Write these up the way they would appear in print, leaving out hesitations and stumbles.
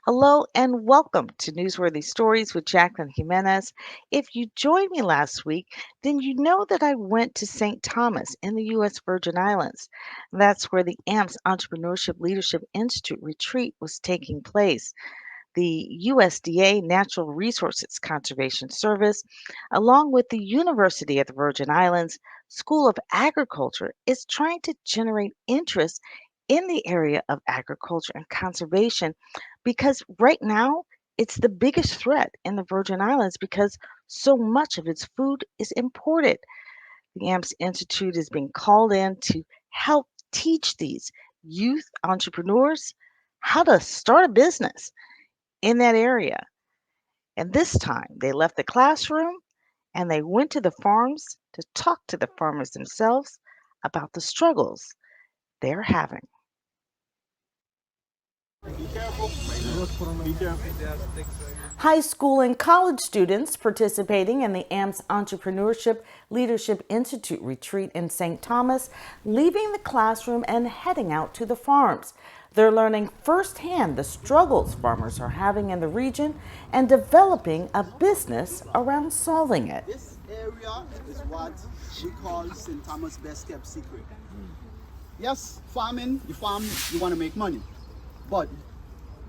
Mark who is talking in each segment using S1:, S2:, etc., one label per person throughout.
S1: Hello and welcome to Newsworthy Stories with Jacqueline Jimenez. If you joined me last week, then you know that I went to St. Thomas in the U.S. Virgin Islands. That's where the AMPS Entrepreneurship Leadership Institute retreat was taking place. The USDA Natural Resources Conservation Service, along with the University of the Virgin Islands School of Agriculture, is trying to generate interest in the area of agriculture and conservation because right now it's the biggest threat in the Virgin Islands because so much of its food is imported. The AMPS Institute is being called in to help teach these youth entrepreneurs how to start a business in that area. And this time they left the classroom and they went to the farms to talk to the farmers themselves about the struggles they're having. High school and college students participating in the AMPS Entrepreneurship Leadership Institute retreat in St. Thomas, leaving the classroom and heading out to the farms. They're learning firsthand the struggles farmers are having in the region and developing a business around solving it.
S2: This area is what we call St. Thomas' best kept secret. Yes, farming, you farm, you want to make money. But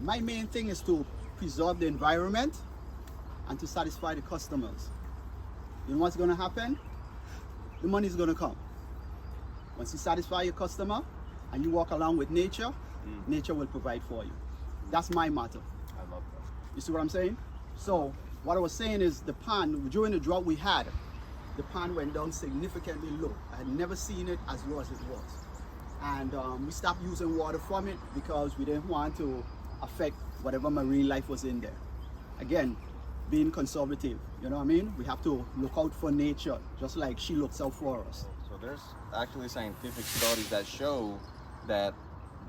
S2: my main thing is to preserve the environment and to satisfy the customers. You know what's going to happen? The money is going to come. Once you satisfy your customer and you walk along with nature, nature will provide for you. That's my motto.
S3: I love that.
S2: You see what I'm saying? So what I was saying is the pond, during the drought we had, the pond went down significantly low. I had never seen it as low as it was. And we stopped using water from it because we didn't want to affect whatever marine life was in there. Again, being conservative, you know what I mean? We have to look out for nature, just like she looks out for us.
S3: So there's actually scientific studies that show that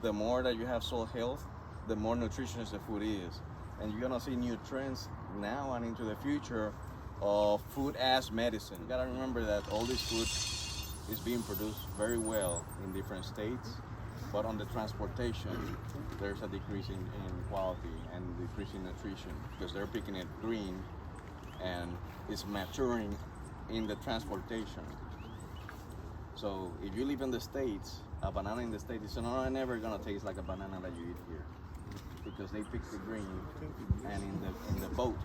S3: the more that you have soil health, the more nutritious the food is. And you're gonna see new trends now and into the future of food as medicine. You gotta remember that all this food is being produced very well in different states, but on the transportation, there's a decrease in quality and decrease in nutrition because they're picking it green and it's maturing in the transportation. So if you live in the States, a banana in the States is never gonna taste like a banana that you eat here because they pick the green and in the boat,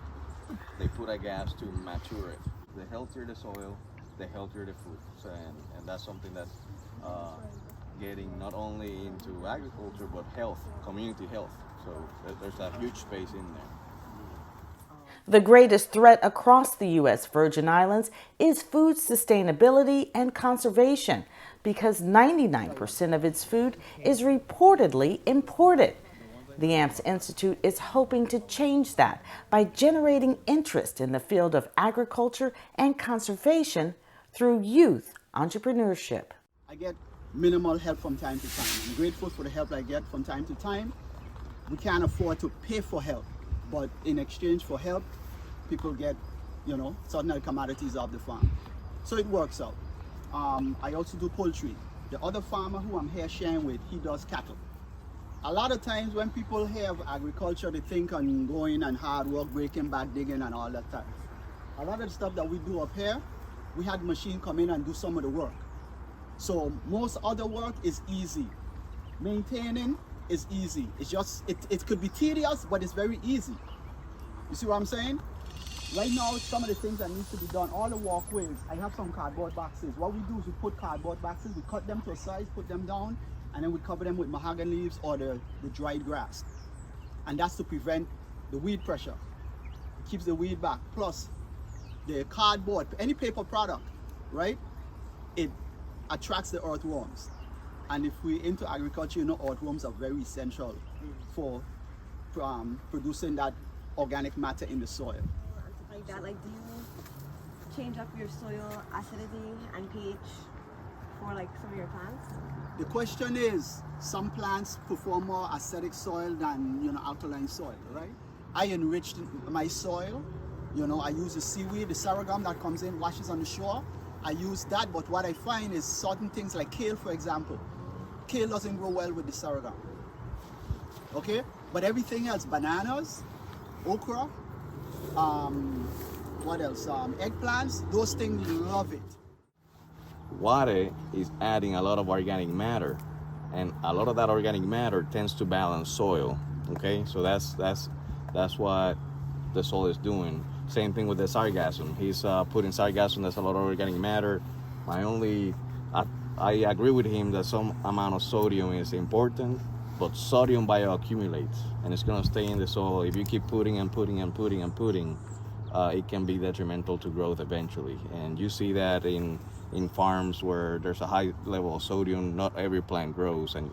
S3: they put a gas to mature it. The healthier the soil, the healthier the food. So, and that's something that's getting not only into agriculture but health, community health. So there's a huge space in there.
S1: The greatest threat across the U.S. Virgin Islands is food sustainability and conservation because 99% of its food is reportedly imported. The AMPS Institute is hoping to change that by generating interest in the field of agriculture and conservation through youth entrepreneurship.
S2: I get minimal help from time to time. I'm grateful for the help I get from time to time. We can't afford to pay for help, but in exchange for help, people get, certain commodities off the farm. So it works out. I also do poultry. The other farmer who I'm here sharing with, he does cattle. A lot of times when people hear of agriculture, they think on going and hard work, breaking back, digging and all that stuff. A lot of the stuff that we do up here, we had machine come in and do some of the work. So most other work is easy. Maintaining is easy. It's just, it could be tedious, but it's very easy. You see what I'm saying? Right now, some of the things that need to be done, all the walkways, I have some cardboard boxes. What we do is we put cardboard boxes, we cut them to a size, put them down, and then we cover them with mahogany leaves or the dried grass. And that's to prevent the weed pressure. It keeps the weed back. Plus, the cardboard, any paper product, right? It attracts the earthworms. And if we're into agriculture, earthworms are very essential for producing that organic matter in the soil.
S4: Like that, like do you change up your soil acidity and pH for like some of your plants?
S2: The question is, some plants perform more acidic soil than alkaline soil, right? I enriched my soil. I use the seaweed, the sorghum that comes in, washes on the shore. I use that, but what I find is certain things like kale, for example. Kale doesn't grow well with the sorghum. Okay? But everything else, bananas, okra, um, what else? Eggplants, those things love it.
S3: Water is adding a lot of organic matter, and a lot of that organic matter tends to balance soil. Okay, so that's what the soil is doing. Same thing with the sargassum. He's putting sargassum. That's a lot of organic matter. My only, I, I agree with him that some amount of sodium is important, but sodium bioaccumulates and it's gonna stay in the soil. If you keep putting and putting and putting and putting, it can be detrimental to growth eventually. And you see that in farms where there's a high level of sodium. Not every plant grows, and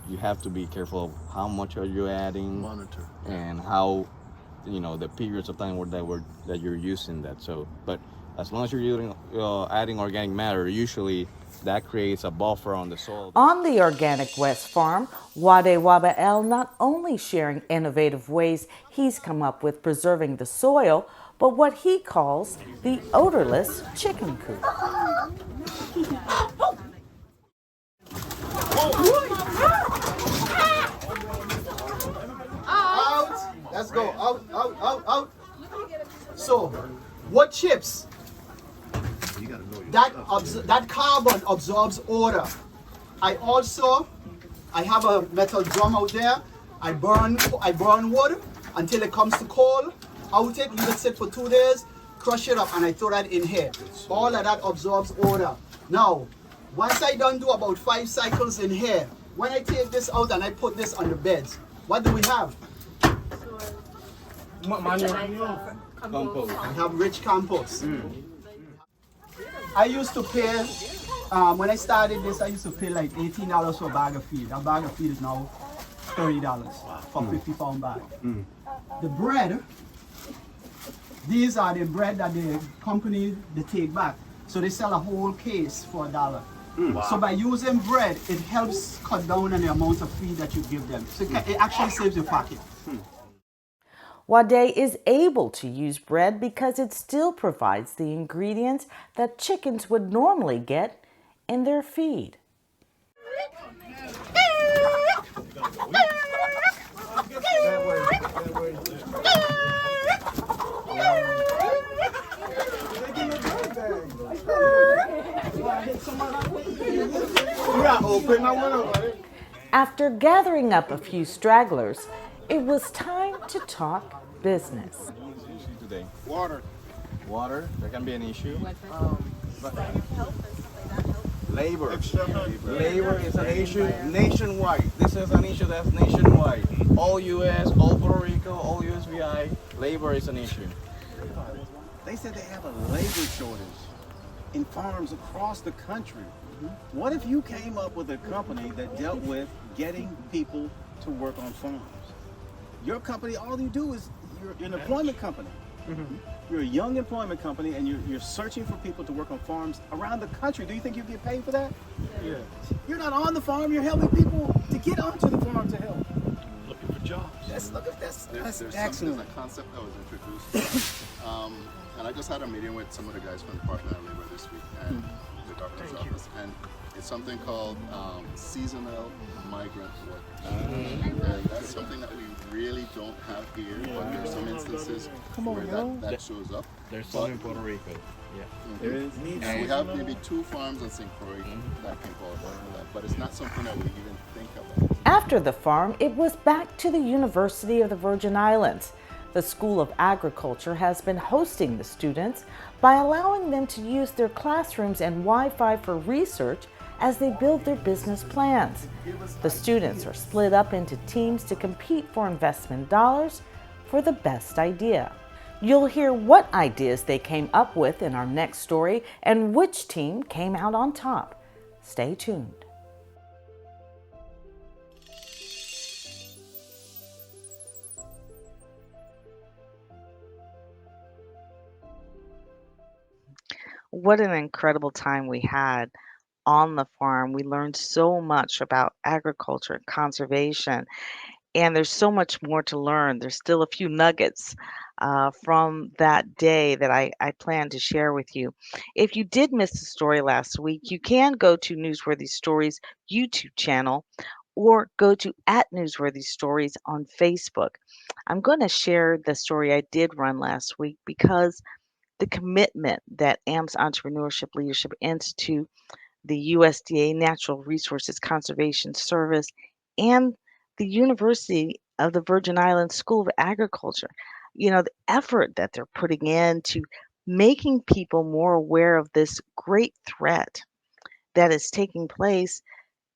S3: you have to be careful of how much are you adding,
S5: Monitor.
S3: and how, the periods of time that you're using that. So, but as long as you're using adding organic matter, usually that creates a buffer on the soil.
S1: On the Organic West farm, Wade Wabael not only sharing innovative ways he's come up with preserving the soil, but what he calls the odorless chicken coop.
S2: Out. Let's go. Out, out, out, out. So, what chips? That carbon absorbs odor. I have a metal drum out there. I burn wood until it comes to coal. Out it, leave it sit for 2 days, crush it up, and I throw that in here. All of that absorbs odor. Now, once I done do about 5 cycles in here, when I take this out and I put this on the beds, what do we have?
S3: Compost.
S2: I have rich compost. I used to pay, when I started this, I used to pay like $18 for a bag of feed. That bag of feed is now $30 for a 50-pound bag. The bread, these are the bread that the company, they take back. So they sell a whole case for $1. So by using bread, it helps cut down on the amount of feed that you give them. So it actually saves your pocket.
S1: Wade is able to use bread because it still provides the ingredients that chickens would normally get in their feed. After gathering up a few stragglers, it was time to talk business.
S3: Today.
S5: Water.
S3: Water, that can be an issue. Labor. Labor is an issue nationwide. This is an issue that's nationwide. All U.S., all Puerto Rico, all USVI, labor is an issue.
S5: They said they have a labor shortage in farms across the country. What if you came up with a company that dealt with getting people to work on farms? Your company, all you do is you're an employment company. You're a young employment company, and you're searching for people to work on farms around the country. Do you think you get paid for that?
S6: Yeah.
S5: You're not on the farm. You're helping people to get onto the farm to help.
S6: Looking for jobs.
S5: That's
S7: There's
S5: excellent.
S7: a concept that was introduced, and I just had a meeting with some of the guys from the Department of Labor this week and the governor's office, and it's something called seasonal migrant work, and that's something that we really don't have here, but there's some instances where that shows up.
S3: There's some in Puerto Rico. Yeah.
S7: There is, and we have maybe 2 farms in St. Croix that can qualify for that, but it's not something that we even think about.
S1: After the farm, it was back to the University of the Virgin Islands. The School of Agriculture has been hosting the students by allowing them to use their classrooms and Wi-Fi for research as they build their business plans. The students are split up into teams to compete for investment dollars for the best idea. You'll hear what ideas they came up with in our next story and which team came out on top. Stay tuned. What an incredible time we had on the farm. We learned so much about agriculture and conservation, and there's so much more to learn. There's still a few nuggets from that day that I plan to share with you. If you did miss the story last week, you can go to Newsworthy Stories YouTube channel or go to @Newsworthy Stories on Facebook. I'm going to share the story I did run last week because the commitment that AMP's Entrepreneurship Leadership Institute, the USDA Natural Resources Conservation Service, and the University of the Virgin Islands School of Agriculture, the effort that they're putting into making people more aware of this great threat that is taking place.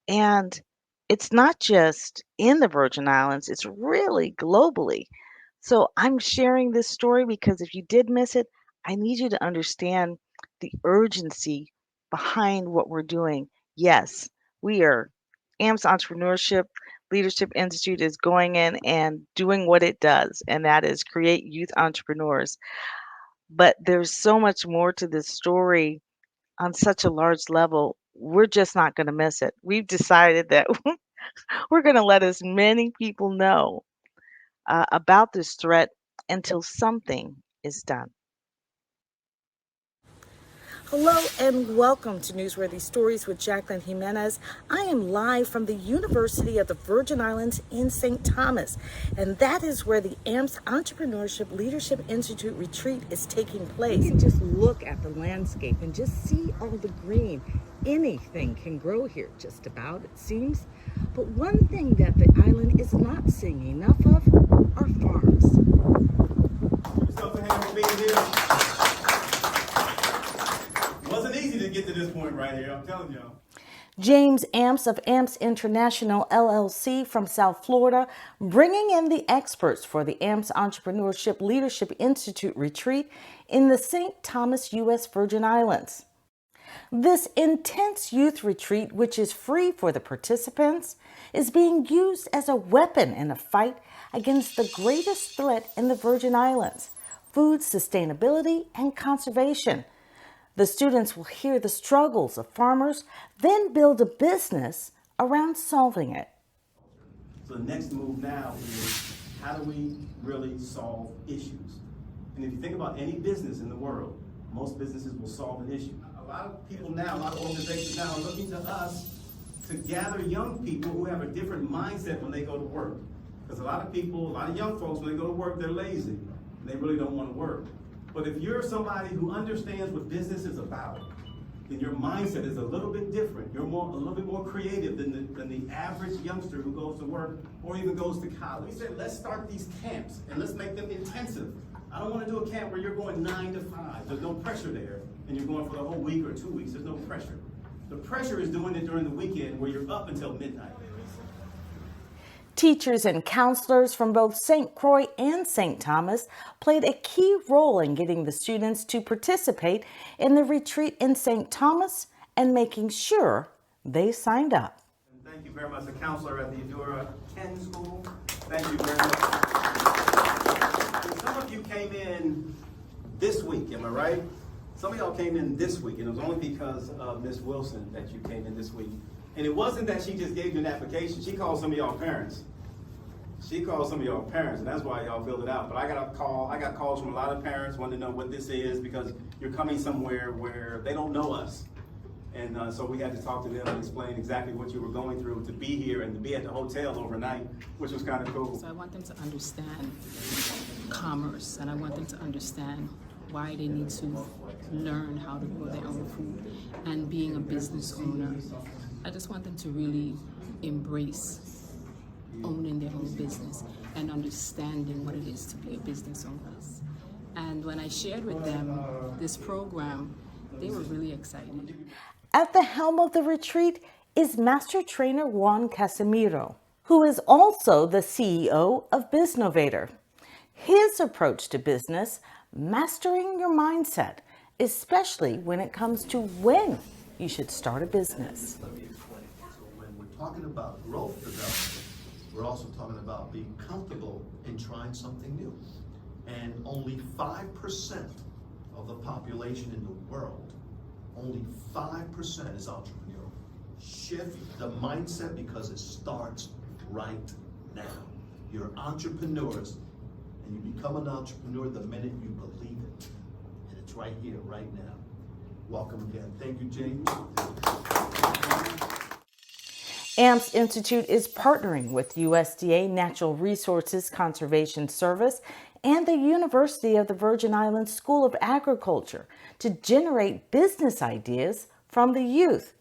S1: And it's not just in the Virgin Islands, it's really globally. So I'm sharing this story because if you did miss it, I need you to understand the urgency behind what we're doing. Yes, we are AMP's Entrepreneurship Leadership Institute is going in and doing what it does, and that is create youth entrepreneurs. But there's so much more to this story on such a large level. We're just not going to miss it. We've decided that we're going to let as many people know about this threat until something is done. Hello and welcome to Newsworthy Stories with Jacqueline Jimenez. I am live from the University of the Virgin Islands in St. Thomas, and that is where the AMP's Entrepreneurship Leadership Institute retreat is taking place. You can just look at the landscape and just see all the green. Anything can grow here, just about, it seems. But one thing that the island is not seeing enough of are farms.
S5: Wasn't easy to get to this point right here, I'm telling y'all.
S1: James Amps of Amps International LLC from South Florida, bringing in the experts for the Amps Entrepreneurship Leadership Institute retreat in the St. Thomas, U.S. Virgin Islands. This intense youth retreat, which is free for the participants, is being used as a weapon in a fight against the greatest threat in the Virgin Islands: food sustainability and conservation. The students will hear the struggles of farmers, then build a business around solving it.
S5: So the next move now is, how do we really solve issues? And if you think about any business in the world, most businesses will solve an issue. A lot of people now, a lot of organizations now are looking to us to gather young people who have a different mindset when they go to work. Because a lot of people, a lot of young folks, when they go to work, they're lazy and they really don't want to work. But if you're somebody who understands what business is about, then your mindset is a little bit different. You're a little bit more creative than the average youngster who goes to work or even goes to college. We said, let's start these camps and let's make them intensive. I don't want to do a camp where you're going 9 to 5. There's no pressure there, and you're going for the whole week or 2 weeks. There's no pressure. The pressure is doing it during the weekend where you're up until midnight.
S1: Teachers and counselors from both St. Croix and St. Thomas played a key role in getting the students to participate in the retreat in St. Thomas and making sure they signed up.
S5: And thank you very much, the counselor at the Eudora Ken School. Thank you very much. And some of you came in this week, am I right? Some of y'all came in this week, and it was only because of Miss Wilson that you came in this week. And it wasn't that she just gave you an application. She called some of y'all parents. And that's why y'all filled it out. But I got calls from a lot of parents wanting to know what this is, because you're coming somewhere where they don't know us. And so we had to talk to them and explain exactly what you were going through to be here and to be at the hotel overnight, which was kind of cool.
S6: So I want them to understand commerce, and I want them to understand why they need to learn how to grow their own food and being a business owner. I just want them to really embrace owning their own business and understanding what it is to be a business owner. And when I shared with them this program, they were really excited.
S1: At the helm of the retreat is Master Trainer Juan Casimiro, who is also the CEO of BizNovator. His approach to business: mastering your mindset, especially when it comes to when you should start a business.
S8: So when we're talking about growth development, we're also talking about being comfortable in trying something new. And only 5% of the population in the world, only 5% is entrepreneurial. Shift the mindset, because it starts right now. You're entrepreneurs, and you become an entrepreneur the minute you believe it. And it's right here, right now. Welcome again. Thank you, James.
S1: AMPS Institute is partnering with USDA Natural Resources Conservation Service and the University of the Virgin Islands School of Agriculture to generate business ideas from the youth.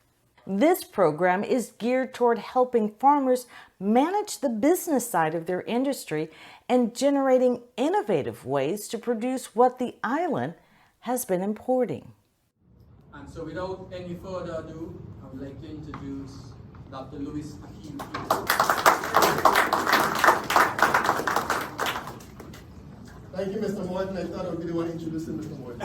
S1: This program is geared toward helping farmers manage the business side of their industry and generating innovative ways to produce what the island has been importing.
S9: And so without any further ado, I would like to introduce Dr. Louis Hakeem.
S10: Thank you, Mr. Morton. I thought I would be the one introducing Mr. Morton.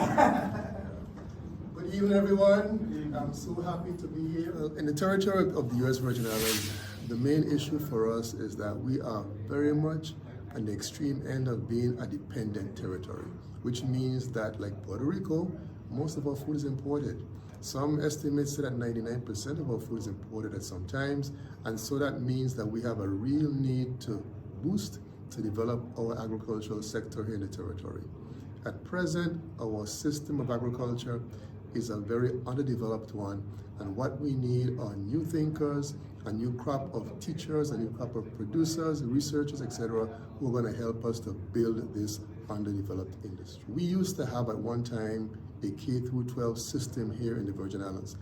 S10: Good evening, everyone. I'm so happy to be here. In the territory of the U.S. Virgin Islands, the main issue for us is that we are very much on the extreme end of being a dependent territory, which means that, like Puerto Rico, most of our food is imported. Some estimates say that 99% of our food is imported at some times, and so that means that we have a real need to boost, to develop our agricultural sector here in the territory. At present, our system of agriculture is a very underdeveloped one, and what we need are new thinkers, a new crop of teachers, a new crop of producers, researchers, etc., who are going to help us to build this underdeveloped industry. We used to have at one time a K-12 system here in the Virgin Islands,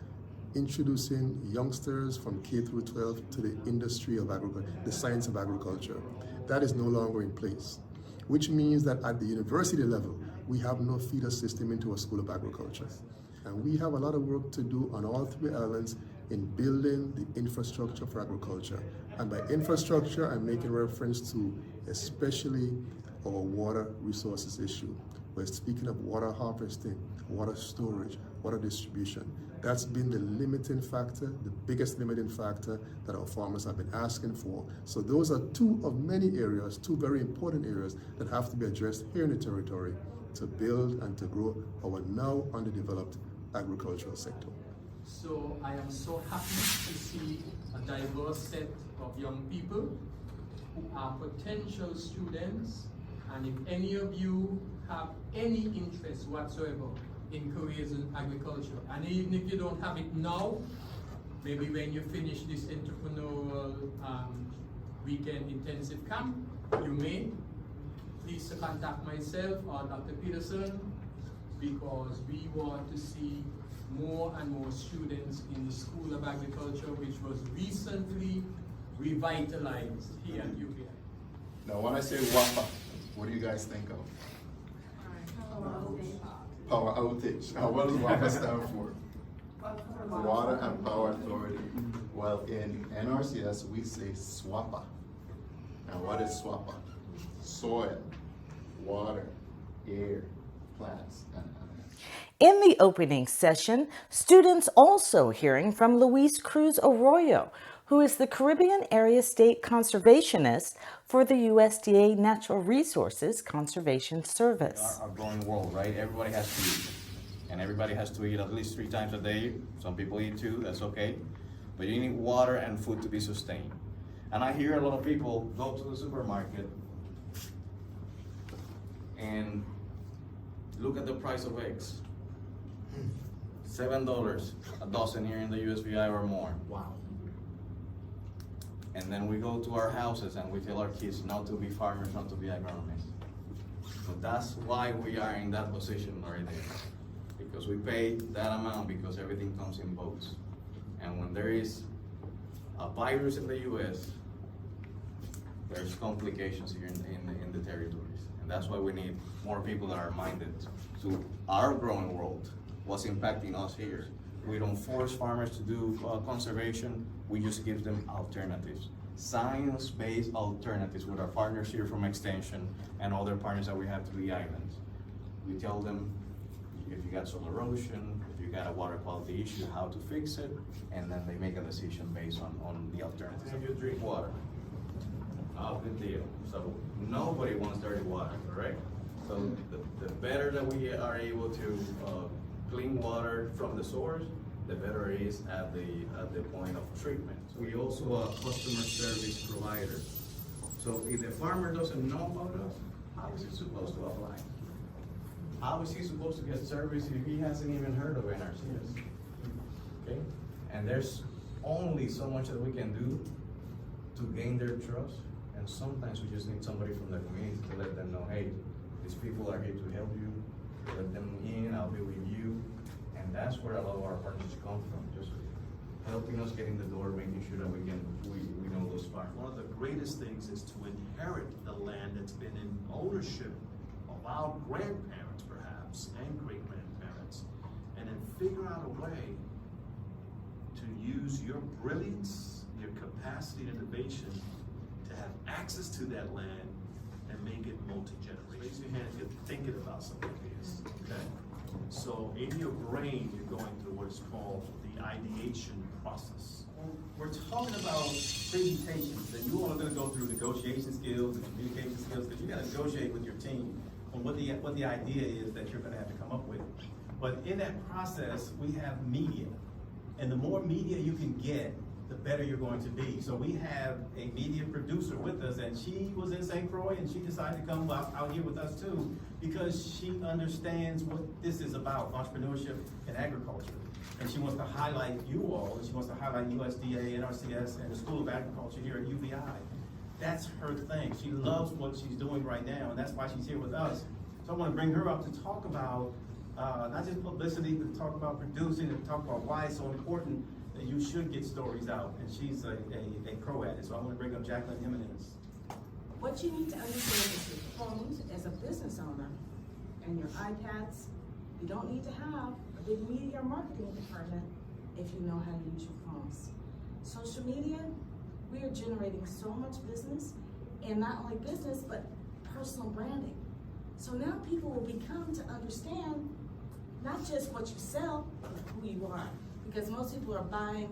S10: introducing youngsters from K-12 to the industry of agriculture, the science of agriculture. That is no longer in place, which means that at the university level, we have no feeder system into a school of agriculture. And we have a lot of work to do on all three islands in building the infrastructure for agriculture. And by infrastructure, I'm making reference to especially our water resources issue. We're speaking of water harvesting, water storage, water distribution. That's been the limiting factor, the biggest limiting factor that our farmers have been asking for. So those are two of many areas, two very important areas that have to be addressed here in the territory to build and to grow our now underdeveloped agricultural sector.
S9: So I am so happy to see a diverse set of young people who are potential students, and if any of you have any interest whatsoever in careers in agriculture, and even if you don't have it now, maybe when you finish this entrepreneurial weekend intensive camp, you may. Please contact myself or Dr. Peterson, because we want to see more and more students in the School of Agriculture, which was recently revitalized here at UVI.
S7: Now, when I say WAPA, what do you guys think of? Power outage. Now, what does WAPA stand for? Water and Power Authority. Well, in NRCS, we say SWAPA. Now, what is SWAPA? Soil, water, air, plants, and animals.
S1: In the opening session, students also hearing from Luis Cruz Arroyo, who is the Caribbean Area State Conservationist for the USDA Natural Resources Conservation Service.
S3: Our growing world, right? Everybody has to eat. And everybody has to eat at least 3 times a day. Some people eat 2, that's okay. But you need water and food to be sustained. And I hear a lot of people go to the supermarket and look at the price of eggs. $7 a dozen here in the USVI or more.
S10: Wow.
S3: And then we go to our houses and we tell our kids not to be farmers, not to be agronomists. But that's why we are in that position right there. Because we pay that amount because everything comes in boats. And when there is a virus in the US, there's complications here in the territories. And that's why we need more people that are minded to our growing world, what's impacting us here. We don't force farmers to do conservation, we just give them alternatives. Science-based alternatives with our partners here from Extension and other partners that we have through the islands. We tell them if you got soil erosion, if you got a water quality issue, how to fix it, and then they make a decision based on the alternatives. If you drink water, not a good deal. So nobody wants dirty water, correct? So the better that we are able to clean water from the source, the better it is at the point of treatment. We also are a customer service provider. So if the farmer doesn't know about us, how is he supposed to apply? How is he supposed to get service if he hasn't even heard of NRCS? Okay? And there's
S11: only so much that we can do to gain their trust, and sometimes we just need somebody from the community to let them know, hey, these people are here to help you, let them in, I'll be with you, and that's where a lot of our partners come from, just helping us get in the door, making sure that we know those facts.
S8: One of the greatest things is to inherit the land that's been in ownership of our grandparents, perhaps, and great-grandparents, and then figure out a way to use your brilliance, your capacity and innovation to have access to that land and make it multi-generational. Raise your hand if you're thinking about something like this, okay? So in your brain, you're going through what is called the ideation process.
S5: We're talking about presentations, and you all are going to go through negotiation skills and communication skills, because you got to negotiate with your team on what the idea is that you're going to have to come up with. But in that process, we have media, and the more media you can get, the better you're going to be. So we have a media producer with us, and she was in St. Croix, and she decided to come out here with us too, because she understands what this is about, entrepreneurship and agriculture. And she wants to highlight you all, and she wants to highlight USDA, NRCS, and the School of Agriculture here at UVI. That's her thing. She loves what she's doing right now, and that's why she's here with us. So I want to bring her up to talk about not just publicity, but to talk about producing and talk about why it's so important that you should get stories out. And she's a pro at it. So I want to bring up Jacqueline Jimenez.
S6: What you need to understand is your phones as a business owner and your iPads. You don't need to have a big media or marketing department if you know how to use your phones. Social media, we are generating so much business, and not only business, but personal branding. So now people will become to understand not just what you sell, but who you are. Because most people are buying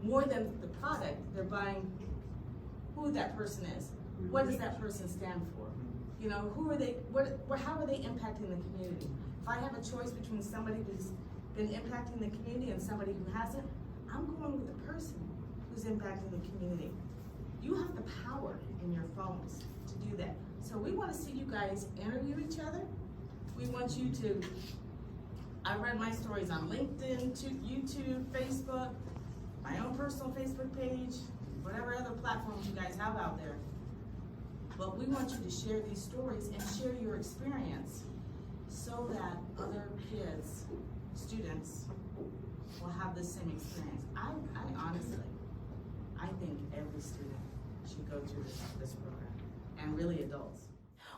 S6: more than the product, they're buying who that person is. What does that person stand for? You know, who are they, how are they impacting the community? If I have a choice between somebody who's been impacting the community and somebody who hasn't, I'm going with the person who's impacting the community. You have the power in your phones to do that. So we want to see you guys interview each other. We want you to, I read my stories on LinkedIn, YouTube, Facebook, my own personal Facebook page, whatever other platforms you guys have out there. But we want you to share these stories and share your experience so that other kids, students, will have the same experience. I honestly, I think every student should go through this program, and really adults.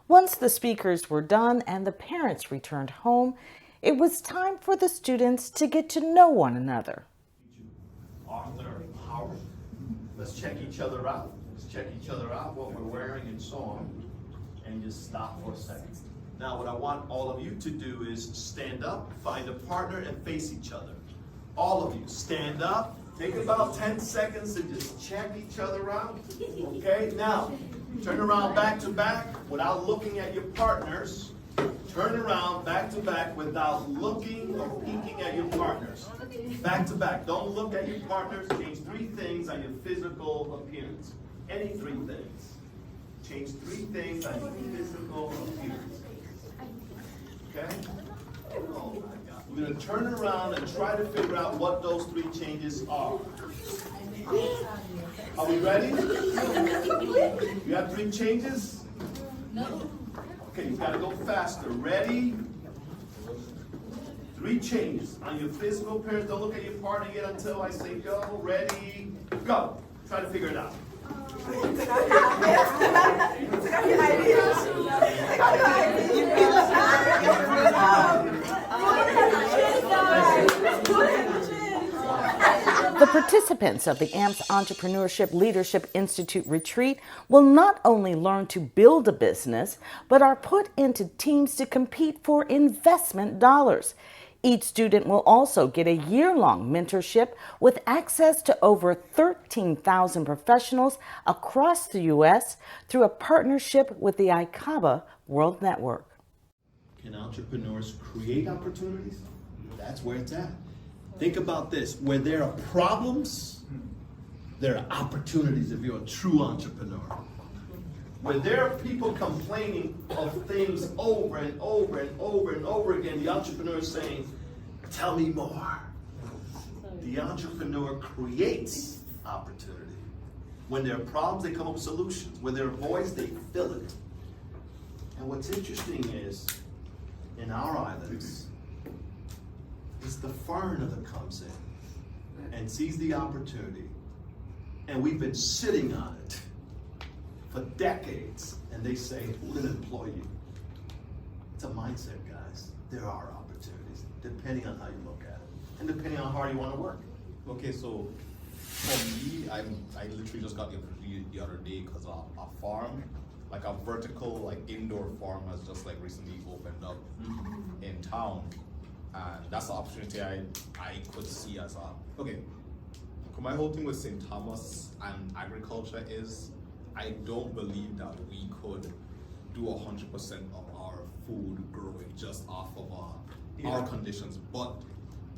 S1: Once the speakers were done and the parents returned home, it was time for the students to get to know one another.
S8: Arthur Howard. Let's check each other out. Let's check each other out, what we're wearing and so on, and just stop for a second. Now what I want all of you to do is stand up, find a partner, and face each other. All of you, stand up, take about 10 seconds to just check each other out. Okay, now, turn around back to back without looking at your partners. Turn around back to back without looking or peeking at your partners. Back to back. Don't look at your partners. Change 3 things on your physical appearance. Any 3 things. Change 3 things on your physical appearance. Okay? Oh my God. We're going to turn around and try to figure out what those 3 changes are. Are we ready? You have 3 changes? No. Okay, you got to go faster. Ready? 3 changes on your physical appearance. Don't look at your partner yet until I say go. Ready? Go. Try to figure it out.
S1: The participants of the AMPS Entrepreneurship Leadership Institute retreat will not only learn to build a business, but are put into teams to compete for investment dollars. Each student will also get a year-long mentorship with access to over 13,000 professionals across the U.S. through a partnership with the ICABA World Network.
S8: Can entrepreneurs create opportunities? That's where it's at. Think about this. Where there are problems, there are opportunities if you're a true entrepreneur. Where there are people complaining of things over and over and over and over again, the entrepreneur is saying, tell me more. The entrepreneur creates opportunity. When there are problems, they come up with solutions. When there are voids, they fill it. And what's interesting is, in our islands, it's the foreigner that comes in and sees the opportunity. And we've been sitting on it for decades. And they say, we're going to employ you. It's a mindset, guys. There are opportunities, depending on how you look at it. And depending on how hard you want to work.
S12: Okay, so for me, I literally just got the opportunity the other day because a farm, like a vertical, like indoor farm has just like recently opened up in town. And that's the opportunity I could see as a, okay, my whole thing with St. Thomas and agriculture is, I don't believe that we could do 100% of our food growing just off of our conditions. But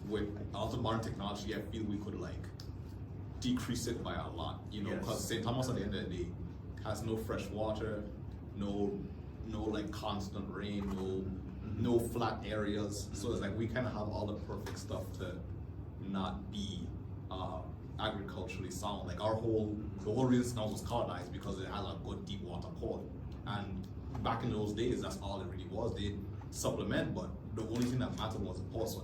S12: with also modern technology, I feel we could like decrease it by a lot, you know, because St. Thomas at the end of the day has no fresh water, no like constant rain, no flat areas. So it's like we kind of have all the perfect stuff to not be agriculturally sound. Like the whole reason St. was colonized because it had a good deep water port. And back in those days, that's all it really was. They supplement, but the only thing that mattered was the port. So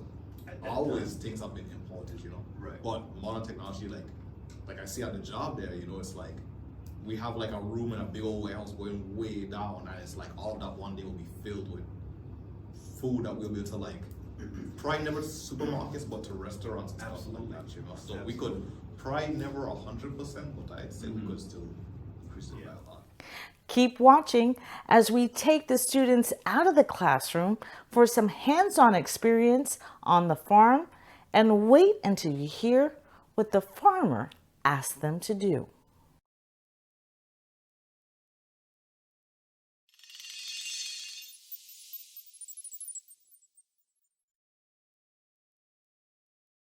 S12: always things have been imported, you know.
S8: Right.
S12: But modern technology, like I see at the job there, you know, it's like we have like a room in a big old warehouse going way down, and it's like all of that one day will be filled with food that we'll be able to like probably never to supermarkets, but to restaurants and stuff like that, you know. So we could probably never 100%, but I'd say we could still increase it by a lot.
S1: Keep watching as we take the students out of the classroom for some hands-on experience on the farm, and wait until you hear what the farmer asked them to do.